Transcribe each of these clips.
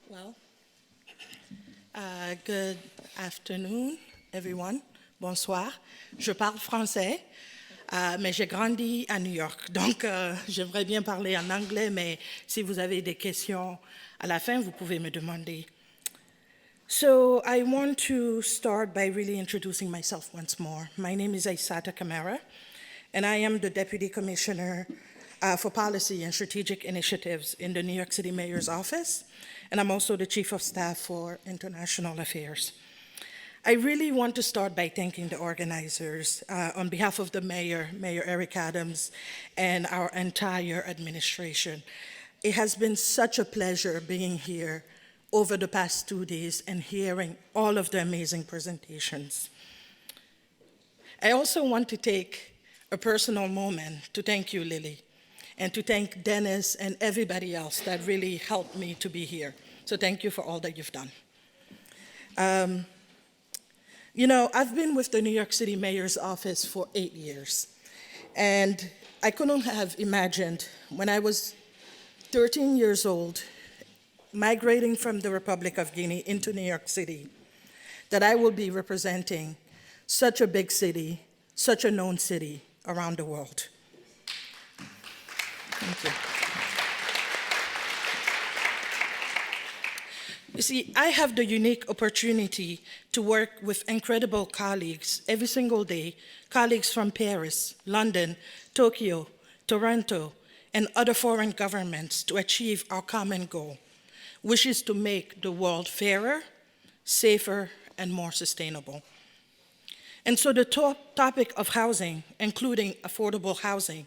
Well, good afternoon, everyone. Bonsoir. Je parle français, mais j'ai grandi à New York. Donc, j'aimerais bien parler en anglais, mais si vous avez des questions à la fin, vous pouvez me demander. So, I want to start by really introducing myself once more. My name is Aissata Camara, and I am the Deputy Commissioner for Policy and Strategic Initiatives in the New York City Mayor's Office, and I'm also the Chief of Staff for International Affairs. I really want to start by thanking the organizers on behalf of the mayor, Mayor Eric Adams, and our entire administration. It has been such a pleasure being here over the past 2 days and hearing all of the amazing presentations. I also want to take a personal moment to thank you, Lily, and to thank Dennis and everybody else that really helped me to be here. So thank you for all that you've done. I've been with the New York City Mayor's Office for 8 years, and I couldn't have imagined when I was 13 years old, migrating from the Republic of Guinea into New York City, that I will be representing such a big city, such a known city around the world. Thank you. You see, I have the unique opportunity to work with incredible colleagues every single day, colleagues from Paris, London, Tokyo, Toronto, and other foreign governments to achieve our common goal, which is to make the world fairer, safer, and more sustainable. And so the topic of housing, including affordable housing,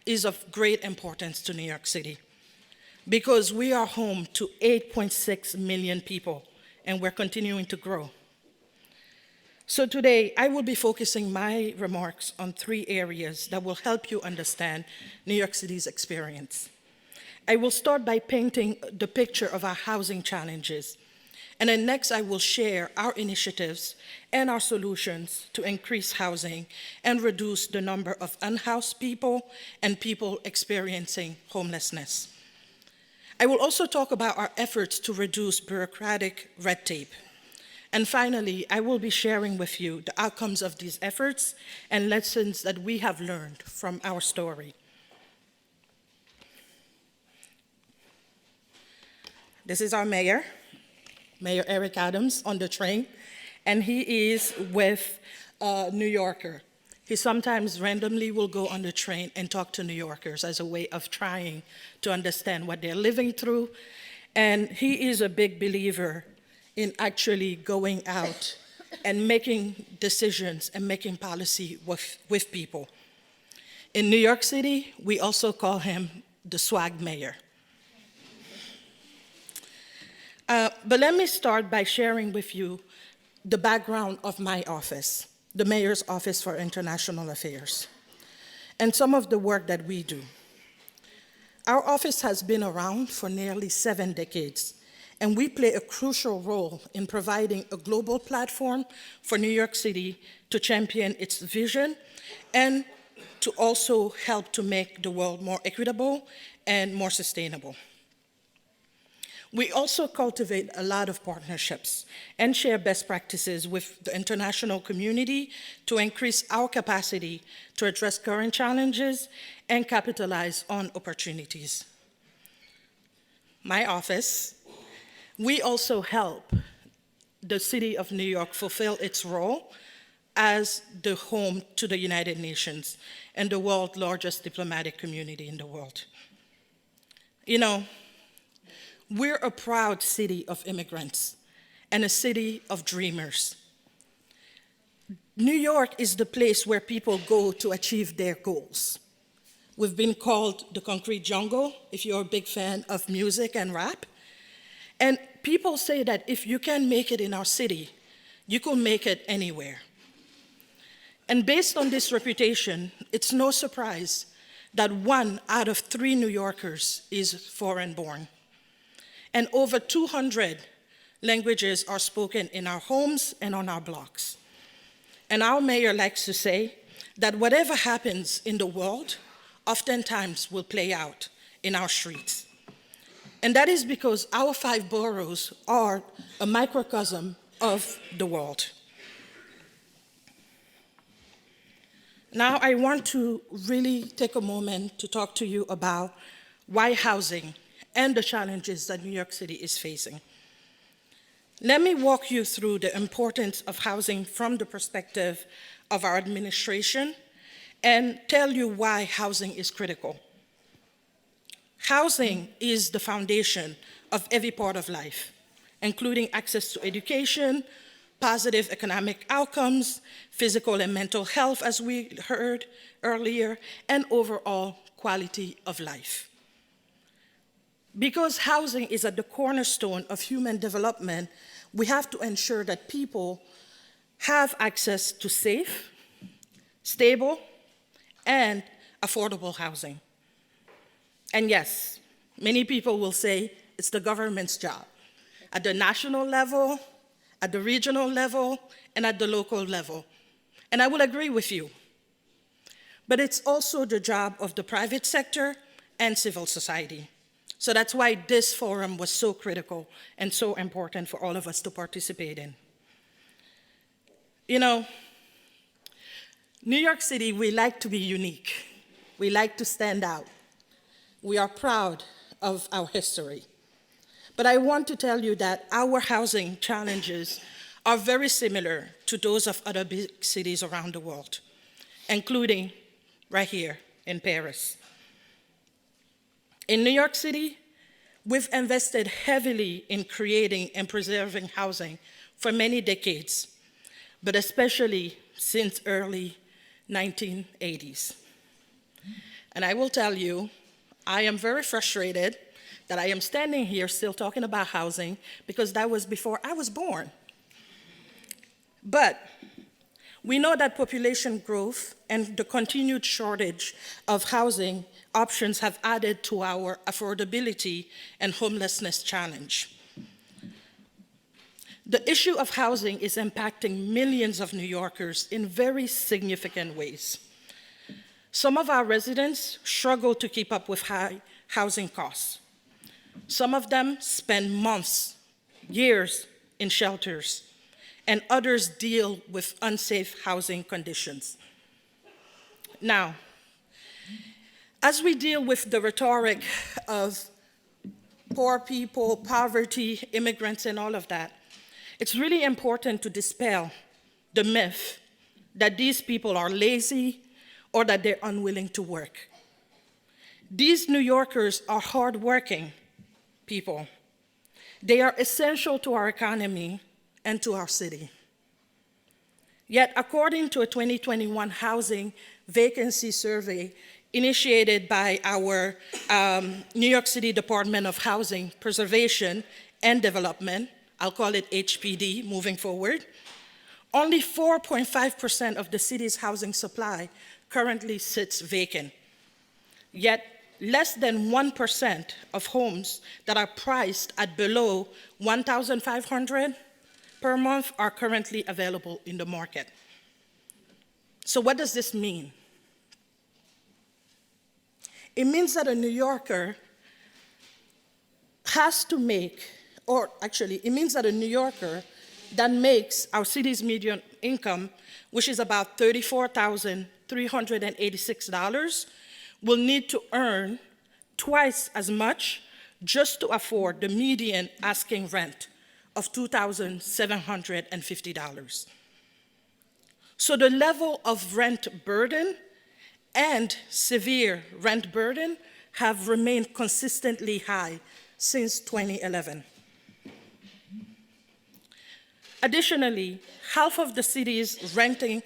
is of great importance to New York City because we are home to 8.6 million people, and we're continuing to grow. So today, I will be focusing my remarks on 3 areas that will help you understand New York City's experience. I will start by painting the picture of our housing challenges, and then next I will share our initiatives and our solutions to increase housing and reduce the number of unhoused people and people experiencing homelessness. I will also talk about our efforts to reduce bureaucratic red tape. And finally, I will be sharing with you the outcomes of these efforts and lessons that we have learned from our story. This is our mayor, Mayor Eric Adams, on the train, and he is with a New Yorker. He sometimes randomly will go on the train and talk to New Yorkers as a way of trying to understand what they're living through, and he is a big believer in actually going out and making decisions and making policy with people. In New York City, we also call him the swag mayor. But let me start by sharing with you the background of my office, the Mayor's Office for International Affairs, and some of the work that we do. Our office has been around for nearly 7 decades, and we play a crucial role in providing a global platform for New York City to champion its vision and to also help to make the world more equitable and more sustainable. We also cultivate a lot of partnerships and share best practices with the international community to increase our capacity to address current challenges and capitalize on opportunities. My office, we also help the city of New York fulfill its role as the home to the United Nations and the world's largest diplomatic community in the world. We're a proud city of immigrants and a city of dreamers. New York is the place where people go to achieve their goals. We've been called the concrete jungle, if you're a big fan of music and rap. And people say that if you can make it in our city, you can make it anywhere. And based on this reputation, it's no surprise that 1 out of 3 New Yorkers is foreign-born. And over 200 languages are spoken in our homes and on our blocks. And our mayor likes to say that whatever happens in the world oftentimes will play out in our streets. And that is because our 5 boroughs are a microcosm of the world. Now I want to really take a moment to talk to you about why housing and the challenges that New York City is facing. Let me walk you through the importance of housing from the perspective of our administration and tell you why housing is critical. Housing is the foundation of every part of life, including access to education, positive economic outcomes, physical and mental health, as we heard earlier, and overall quality of life. Because housing is at the cornerstone of human development, we have to ensure that people have access to safe, stable, and affordable housing. And yes, many people will say it's the government's job, at the national level, at the regional level, and at the local level. And I will agree with you. But it's also the job of the private sector and civil society. So that's why this forum was so critical and so important for all of us to participate in. You know, New York City, we like to be unique. We like to stand out. We are proud of our history. But I want to tell you that our housing challenges are very similar to those of other big cities around the world, including right here in Paris. In New York City, we've invested heavily in creating and preserving housing for many decades, but especially since early 1980s. And I will tell you, I am very frustrated that I am standing here still talking about housing because that was before I was born. But we know that population growth and the continued shortage of housing options have added to our affordability and homelessness challenge. The issue of housing is impacting millions of New Yorkers in very significant ways. Some of our residents struggle to keep up with high housing costs. Some of them spend months, years in shelters, and others deal with unsafe housing conditions. Now, as we deal with the rhetoric of poor people, poverty, immigrants, and all of that, it's really important to dispel the myth that these people are lazy or that they're unwilling to work. These New Yorkers are hardworking people. They are essential to our economy and to our city. Yet, according to a 2021 housing vacancy survey initiated by our New York City Department of Housing Preservation and Development, I'll call it HPD moving forward, only 4.5% of the city's housing supply currently sits vacant. Yet, less than 1% of homes that are priced at below $1,500 per month are currently available in the market. So what does this mean? It means that a New Yorker has to make, or actually, it means that a New Yorker that makes our city's median income, which is about $34,386, will need to earn twice as much just to afford the median asking rent of $2,750. So the level of rent burden and severe rent burden have remained consistently high since 2011. Additionally, half of the city's renting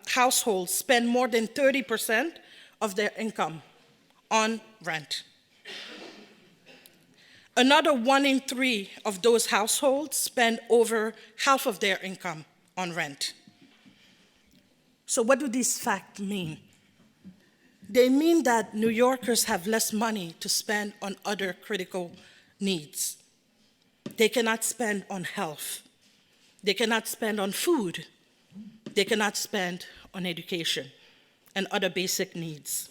households spend more than 30% of their income on rent. Another 1 in 3 of those households spend over half of their income on rent. So what do these facts mean? They mean that New Yorkers have less money to spend on other critical needs. They cannot spend on health. They cannot spend on food. They cannot spend on education and other basic needs.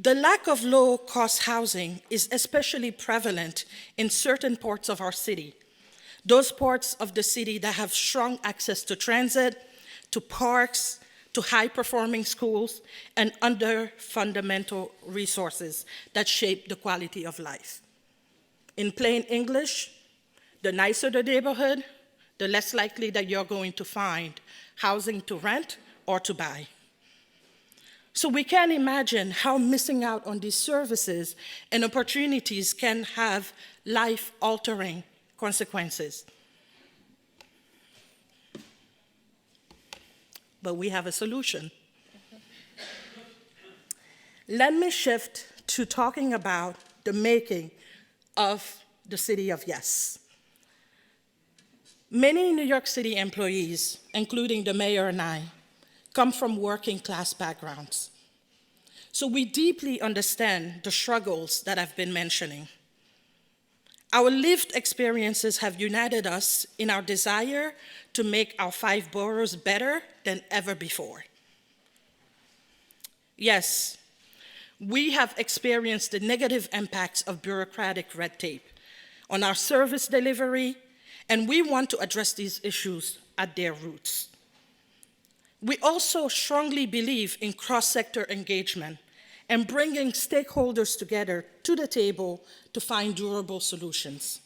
The lack of low-cost housing is especially prevalent in certain parts of our city. Those parts of the city that have strong access to transit, to parks, to high-performing schools, and other fundamental resources that shape the quality of life. In plain English, the nicer the neighborhood, the less likely that you're going to find housing to rent or to buy. So we can imagine how missing out on these services and opportunities can have life-altering consequences. But we have a solution. Let me shift to talking about the making of the city of yes. Many New York City employees, including the mayor and I, come from working class backgrounds. So we deeply understand the struggles that I've been mentioning. Our lived experiences have united us in our desire to make our 5 boroughs better than ever before. Yes, we have experienced the negative impacts of bureaucratic red tape on our service delivery, and we want to address these issues at their roots. We also strongly believe in cross-sector engagement and bringing stakeholders together to the table to find durable solutions.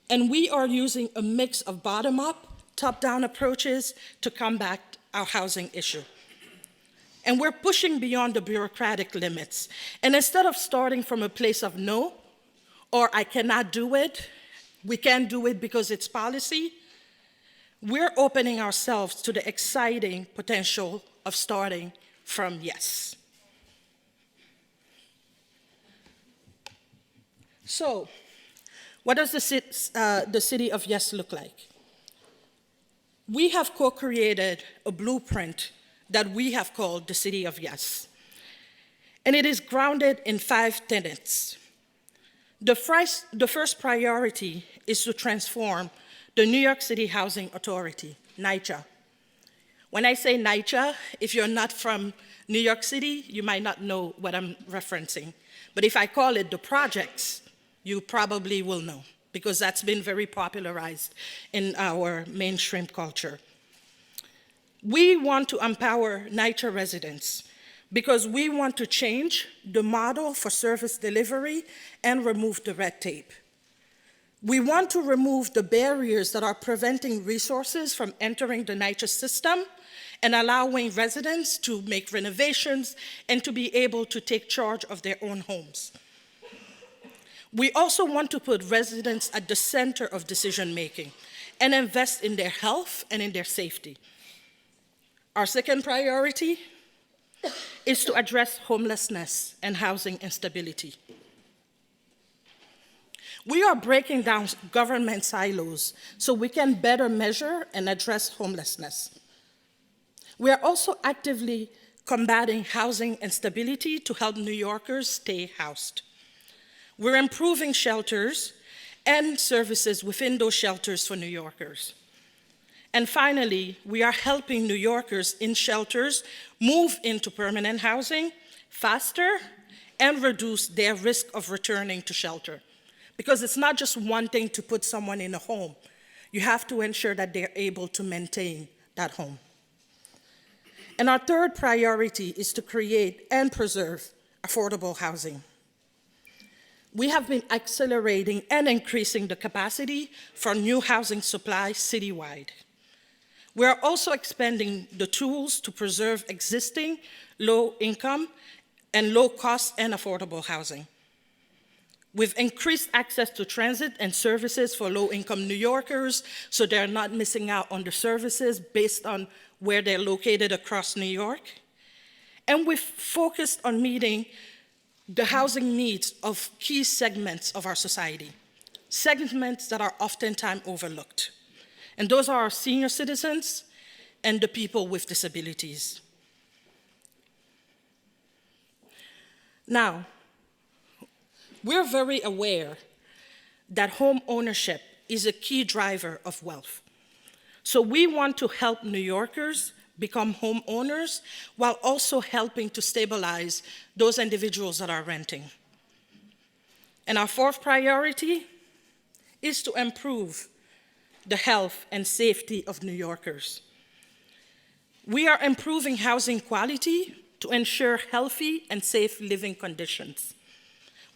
And we are using a mix of bottom-up, top-down approaches to combat our housing issue. And we're pushing beyond the bureaucratic limits. And instead of starting from a place of no, or I cannot do it, we can't do it because it's policy, we're opening ourselves to the exciting potential of starting from yes. So, what does the city of yes look like? We have co-created a blueprint that we have called the city of yes. And it is grounded in 5 tenets. The first priority is to transform the New York City Housing Authority, NYCHA. When I say NYCHA, if you're not from New York City, you might not know what I'm referencing. But if I call it the projects, you probably will know, because that's been very popularized in our mainstream culture. We want to empower NYCHA residents because we want to change the model for service delivery and remove the red tape. We want to remove the barriers that are preventing resources from entering the NYCHA system and allowing residents to make renovations and to be able to take charge of their own homes. We also want to put residents at the center of decision-making and invest in their health and in their safety. Our second priority is to address homelessness and housing instability. We are breaking down government silos so we can better measure and address homelessness. We are also actively combating housing instability to help New Yorkers stay housed. We're improving shelters and services within those shelters for New Yorkers. And finally, we are helping New Yorkers in shelters move into permanent housing faster and reduce their risk of returning to shelter. Because it's not just one thing to put someone in a home. You have to ensure that they're able to maintain that home. And our third priority is to create and preserve affordable housing. We have been accelerating and increasing the capacity for new housing supply citywide. We are also expanding the tools to preserve existing low-income and low-cost and affordable housing. We've increased access to transit and services for low-income New Yorkers so they're not missing out on the services based on where they're located across New York. And we've focused on meeting the housing needs of key segments of our society, segments that are oftentimes overlooked. And those are our senior citizens and the people with disabilities. Now, we're very aware that home ownership is a key driver of wealth. So we want to help New Yorkers become homeowners while also helping to stabilize those individuals that are renting. And our fourth priority is to improve the health and safety of New Yorkers. We are improving housing quality to ensure healthy and safe living conditions.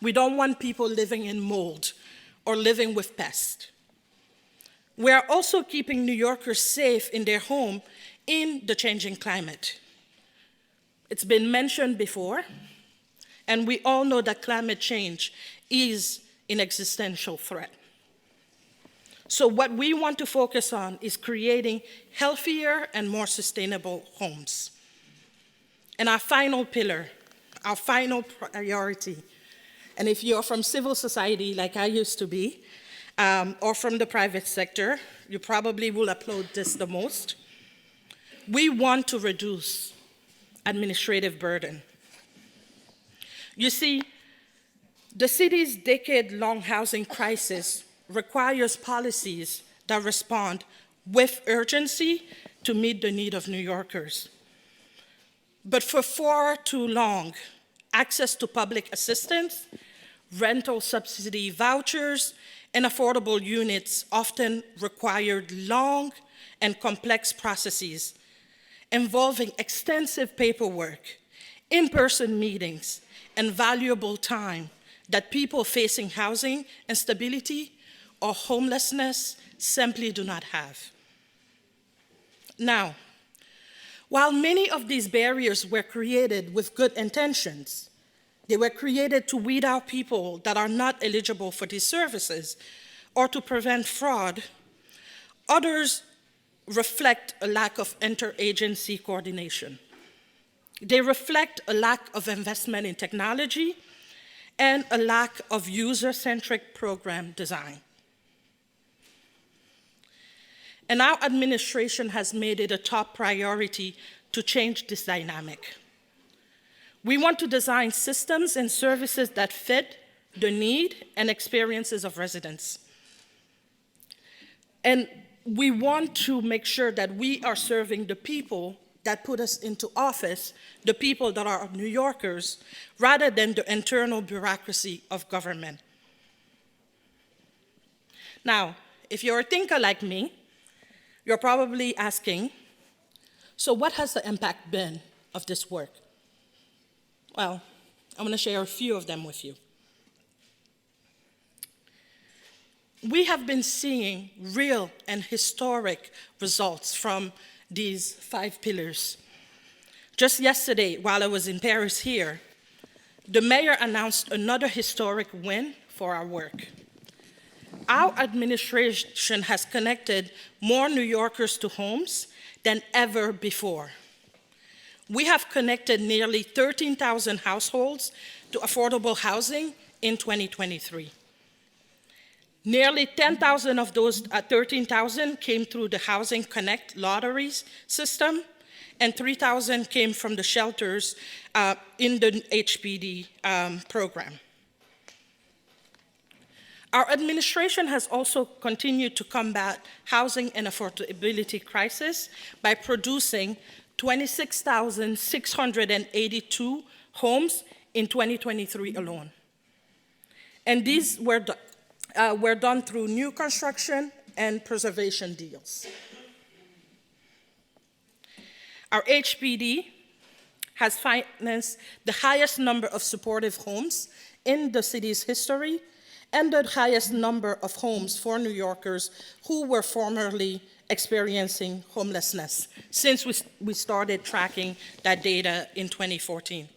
We don't want people living in mold or living with pests. We are also keeping New Yorkers safe in their home in the changing climate. It's been mentioned before, and we all know that climate change is an existential threat. So what we want to focus on is creating healthier and more sustainable homes. And our final pillar, our final priority, and if you're from civil society like I used to be, or from the private sector, you probably will applaud this the most. We want to reduce administrative burden. You see, the city's decade-long housing crisis requires policies that respond with urgency to meet the need of New Yorkers. But for far too long, access to public assistance, rental subsidy vouchers, and affordable units often required long and complex processes involving extensive paperwork, in-person meetings, and valuable time that people facing housing instability or homelessness simply do not have. Now, while many of these barriers were created with good intentions, they were created to weed out people that are not eligible for these services or to prevent fraud, others reflect a lack of interagency coordination. They reflect a lack of investment in technology and a lack of user-centric program design. And our administration has made it a top priority to change this dynamic. We want to design systems and services that fit the need and experiences of residents. And we want to make sure that we are serving the people that put us into office, the people that are New Yorkers, rather than the internal bureaucracy of government. Now, if you're a thinker like me, you're probably asking, so what has the impact been of this work? Well, I'm going to share a few of them with you. We have been seeing real and historic results from these 5 pillars. Just yesterday, while I was in Paris here, the mayor announced another historic win for our work. Our administration has connected more New Yorkers to homes than ever before. We have connected nearly 13,000 households to affordable housing in 2023. Nearly 10,000 of those 13,000 came through the Housing Connect lotteries system, and 3,000 came from the shelters in the HPD program. Our administration has also continued to combat housing and affordability crisis by producing 26,682 homes in 2023 alone. And these were done through new construction and preservation deals. Our HPD has financed the highest number of supportive homes in the city's history and the highest number of homes for New Yorkers who were formerly experiencing homelessness since we started tracking that data in 2014.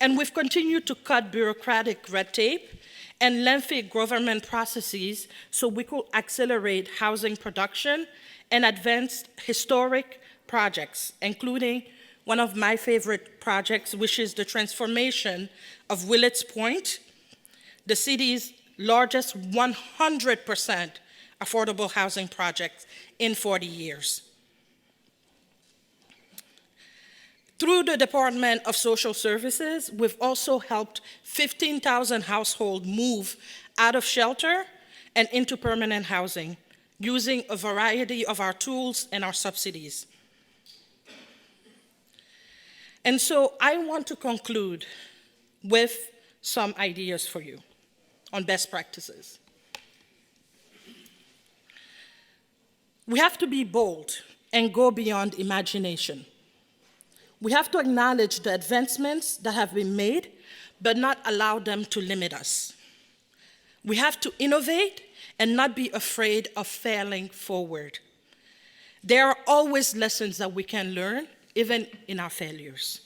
And we've continued to cut bureaucratic red tape and lengthy government processes so we could accelerate housing production and advance historic projects, including one of my favorite projects, which is the transformation of Willets Point, the city's largest 100% affordable housing project in 40 years. Through the Department of Social Services, we've also helped 15,000 households move out of shelter and into permanent housing using a variety of our tools and our subsidies. And so I want to conclude with some ideas for you on best practices. We have to be bold and go beyond imagination. We have to acknowledge the advancements that have been made, but not allow them to limit us. We have to innovate and not be afraid of failing forward. There are always lessons that we can learn, even in our failures.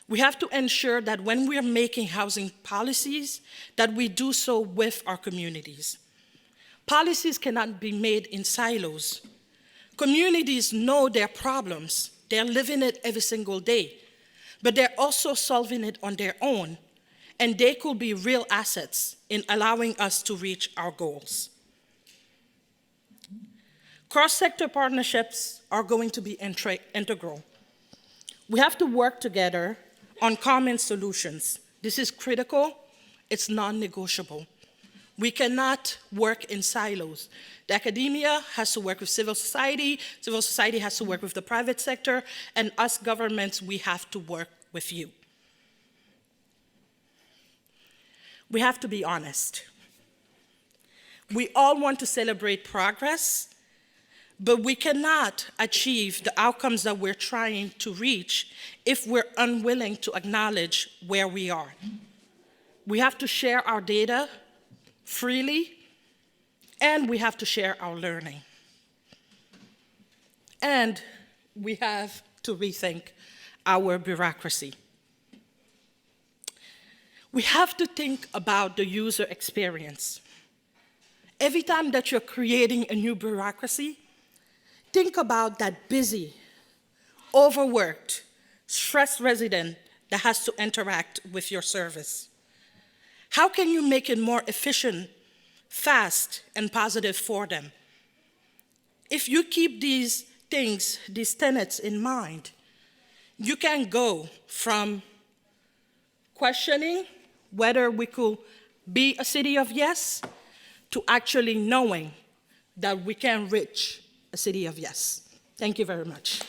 We have to ensure that when we are making housing policies, that we do so with our communities. Policies cannot be made in silos. Communities know their problems. They're living it every single day, but they're also solving it on their own, and they could be real assets in allowing us to reach our goals. Cross-sector partnerships are going to be integral. We have to work together on common solutions. This is critical, it's non-negotiable. We cannot work in silos. The academia has to work with civil society has to work with the private sector, and us governments, we have to work with you. We have to be honest. We all want to celebrate progress, but we cannot achieve the outcomes that we're trying to reach if we're unwilling to acknowledge where we are. We have to share our data freely, and we have to share our learning. And we have to rethink our bureaucracy. We have to think about the user experience. Every time that you're creating a new bureaucracy, think about that busy, overworked, stressed resident that has to interact with your service. How can you make it more efficient, fast, and positive for them? If you keep these things, these tenets in mind, you can go from questioning whether we could be a city of yes to actually knowing that we can reach a city of yes. Thank you very much.